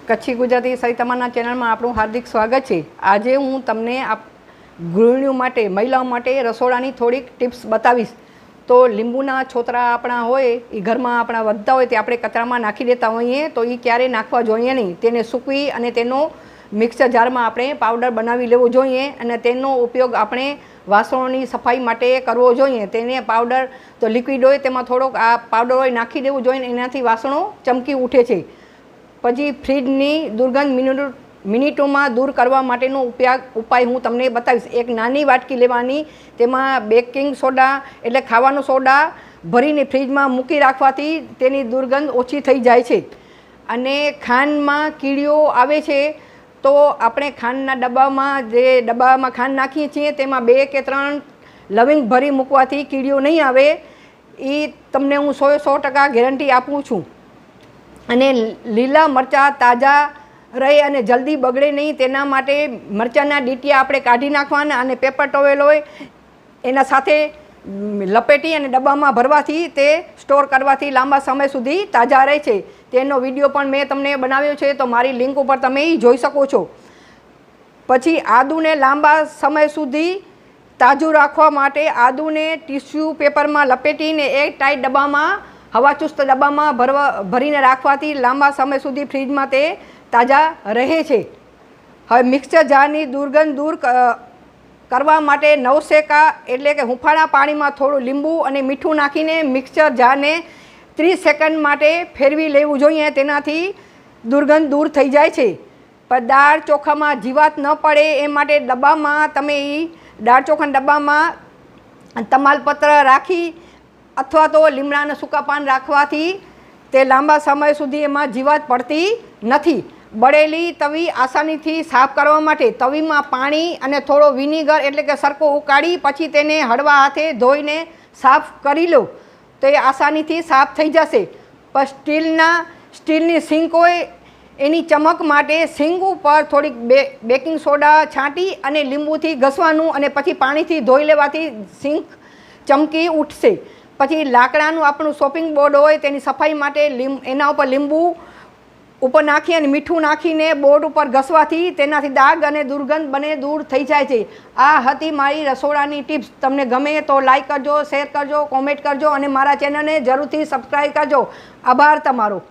કચ્છી ગુજરાતી સરિતામાના ચેનલમાં આપણું હાર્દિક સ્વાગત છે। આજે હું તમને ગૃહિણીઓ માટે, મહિલાઓ માટે રસોડાની થોડીક ટિપ્સ બતાવીશ। તો લીંબુના છોતરા આપણા હોય એ ઘરમાં આપણા વધતા હોય તે આપણે કચરામાં નાખી દેતા હોઈએ તો એ ક્યારેય નાખવા જોઈએ નહીં। તેને સૂકવી અને તેનો મિક્સર જારમાં આપણે પાવડર બનાવી લેવો જોઈએ અને તેનો ઉપયોગ આપણે વાસણોની સફાઈ માટે કરવો જોઈએ। તેને પાવડર તો લિક્વિડ હોય તેમાં થોડોક આ પાવડર હોય નાખી દેવું જોઈએ, એનાથી વાસણો ચમકી ઉઠે છે। પછી ફ્રીજની દુર્ગંધ મિનિટોમાં દૂર કરવા માટેનો ઉપાય હું તમને બતાવીશ। એક નાની વાટકી લેવાની, તેમાં બેકિંગ સોડા એટલે ખાવાનો સોડા ભરીને ફ્રીજમાં મૂકી રાખવાથી તેની દુર્ગંધ ઓછી થઈ જાય છે। અને ખાંડમાં કીડીઓ આવે છે તો આપણે ખાંડના ડબ્બામાં જે ડબ્બામાં ખાંડ નાખીએ છીએ તેમાં 2 કે 3 લવિંગ ભરી મૂકવાથી કીડીઓ નહીં આવે। એ તમને હું 100% ગેરંટી આપું છું। અને લીલા મરચાં તાજા રહે અને જલ્દી બગડે નહીં તેના માટે મરચાંના ડીટીયા આપણે કાઢી નાખવાના અને પેપર ટોવેલ હોય એના સાથે લપેટી અને ડબ્બામાં ભરવાથી તે સ્ટોર કરવાથી લાંબા સમય સુધી તાજા રહે છે। તેનો વિડીયો પણ મેં તમને બનાવ્યો છે, તો મારી લિંક ઉપર તમે એ જોઈ શકો છો। પછી આદુને લાંબા સમય સુધી તાજું રાખવા માટે આદુને ટીશ્યુ પેપરમાં લપેટીને એક ટાઈટ ડબ્બામાં હવાચુસ્ત ડબ્બામાં ભરીને રાખવાથી લાંબા સમય સુધી ફ્રીજમાં તે તાજા રહે છે। હવે મિક્સર જારની દુર્ગંધ દૂર કરવા માટે નવશેકા એટલે કે હુંફાળા પાણીમાં થોડું લીંબુ અને મીઠું નાખીને મિક્સર જારને 30 સેકન્ડ માટે ફેરવી લેવું જોઈએ। તેનાથી દુર્ગંધ દૂર થઈ જાય છે। પણ દાળ ચોખામાં જીવાત ન પડે એ માટે ડબ્બામાં તમે દાળ ચોખાના ડબ્બામાં તમાલપત્ર રાખી અથવા તો લીમડાના સૂકા પાન રાખવાથી તે લાંબા સમય સુધી એમાં જીવાત પડતી નથી। બળેલી તવી આસાનીથી સાફ કરવા માટે તવીમાં પાણી અને થોડો વિનેગર એટલે કે સરકો ઉકાળી પછી તેને હળવા હાથે ધોઈને સાફ કરી લો તો એ આસાનીથી સાફ થઈ જશે। પણ સ્ટીલની સિંક હોય એની ચમક માટે સિંક ઉપર થોડીક બેકિંગ સોડા છાંટી અને લીંબુથી ઘસવાનું અને પછી પાણીથી ધોઈ લેવાથી સિંક ચમકી ઉઠશે। પછી લાકડાનું આપણું શોપિંગ બોર્ડ હોય તેની સફાઈ માટે એના ઉપર લીંબુ ઉપર નાખી અને મીઠું નાખીને બોર્ડ ઉપર ઘસવાથી તેનાથી દાગ અને દુર્ગંધ બંને દૂર થઈ જાય છે। આ હતી મારી રસોડાની ટિપ્સ। તમને ગમે તો લાઈક કરજો, શેર કરજો, કોમેન્ટ કરજો અને મારા ચેનલને જરૂરથી સબસ્ક્રાઈબ કરજો। આભાર તમારો।